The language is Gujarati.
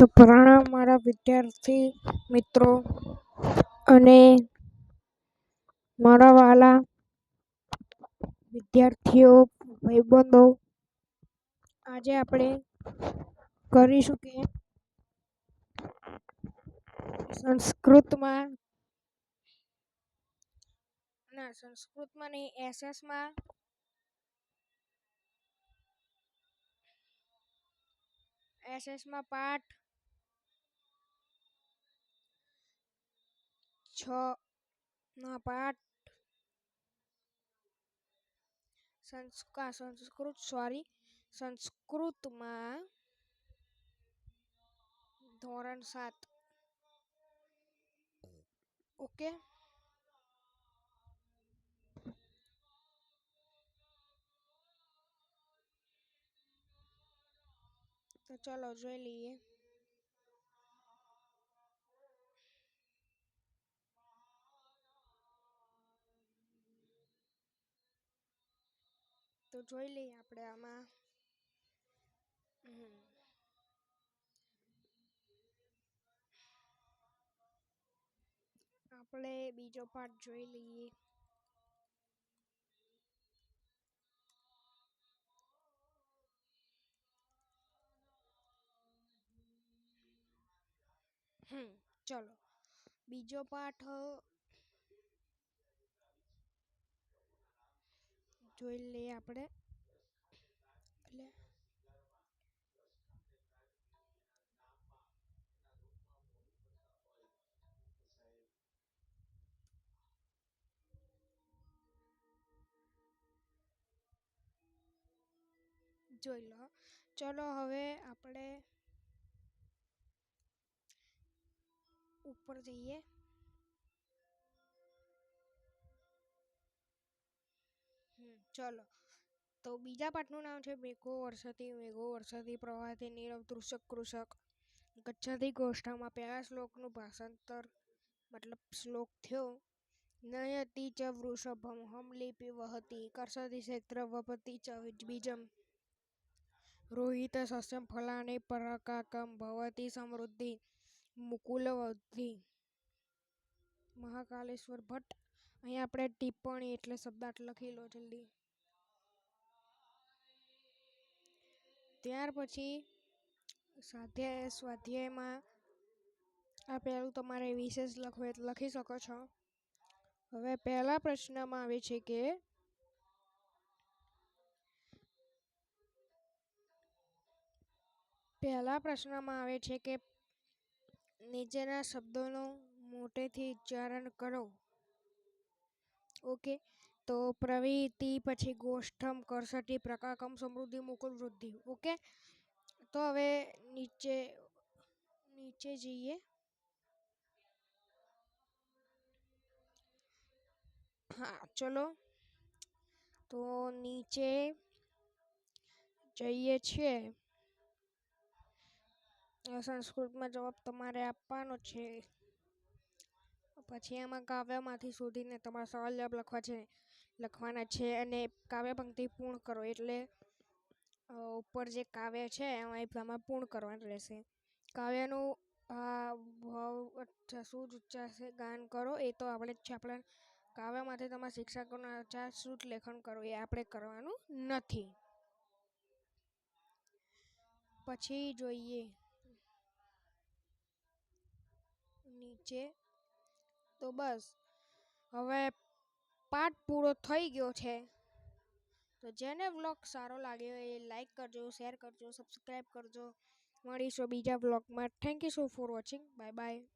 તો પ્રણામ મારા વિદ્યાર્થી મિત્રો અને મારા વાલા વિદ્યાર્થીઓ ભાઈબંધો. આજે આપણે કરીશું કે સંસ્કૃતમાં નહીં એસએસમાં પાઠ 6 ના પાઠ સંસ્કૃતમાં ધોરણ 7. ઓકે, તો ચલો જોઈ લઈએ. તો જોઈ લઈએ આપણે આમાં આપણે બીજો પાઠ જોઈ લઈએ. ચલો બીજો પાઠ જોઈ લઈએ આપણે. જોઈ લો. ચલો હવે આપણે ઉપર જઈએ. ચલો તો બીજા પાઠનું નામ છે મેઘો વર્ષથી પ્રવાહથી નીરવ તૃષક કૃષક ગચ્છતિ ગોષ્ઠામાં પહેલા શ્લોકનું ભાષાંતર મતલબ શ્લોક થયો. નયતિ ચ વૃષભમ હમ લિપિ વહતી કર્ષતિ ક્ષેત્ર વપતિ ચ બીજમ રોહિત સસ્યમ ફલાને પરાકાકમ ભવતી સમૃદ્ધિ મુકુલવૃદ્ધિ. મહાકાલેશ્વર ભટ્ટ. અહીંયા આપણે ટિપ્પણી એટલે શબ્દાર્થ લખી લો જલ્દી. ત્યાર પછી સ્વાધ્યાયમાં આ પહેલું તમારે વિશેષ લખવું એટલે લખી શકો છો. હવે પહેલા પ્રશ્નમાં આવે છે કે નીચેના શબ્દોનું મોટેથી ઉચ્ચારણ કરો. ઓકે, તો પ્રવૃત્તિ, પછી ગોષ્ઠમ, કર્ષતિ, પ્રકાકમ, સમૃદ્ધિ, મુકુલ વૃદ્ધિ. ઓકે, તો હવે નીચે જઈએ. હા ચલો, તો નીચે જઈએ છીએ. સંસ્કૃતમાં જવાબ તમારે આપવાનો છે. પછી એમાં કાવ્યમાંથી શોધીને તમારા સવાલ જવાબ લખવાના છે અને કાવ્ય પંક્તિ પૂર્ણ કરો. એટલે ઉપર જે કાવ્ય છે એમાં તમે પૂર્ણ કરવાનું રહેશે. કાવ્યનું શુદ્ધ ઉચ્ચાર ગાન કરો એ તો આપણે જ છે. આપણે કાવ્યમાંથી તમારા શિક્ષકોના શુદ્ધ લેખન કરો એ આપણે કરવાનું નથી. પછી જોઈએ નીચે. તો બસ હવે પાઠ પૂરો થઈ ગયો છે. તો જેને વ્લોગ સારો લાગ્યો એ લાઈક કરજો, શેર કરજો, સબસ્ક્રાઈબ કરજો. મળીશું બીજા વ્લોગમાં. Thank you so for watching. Bye bye.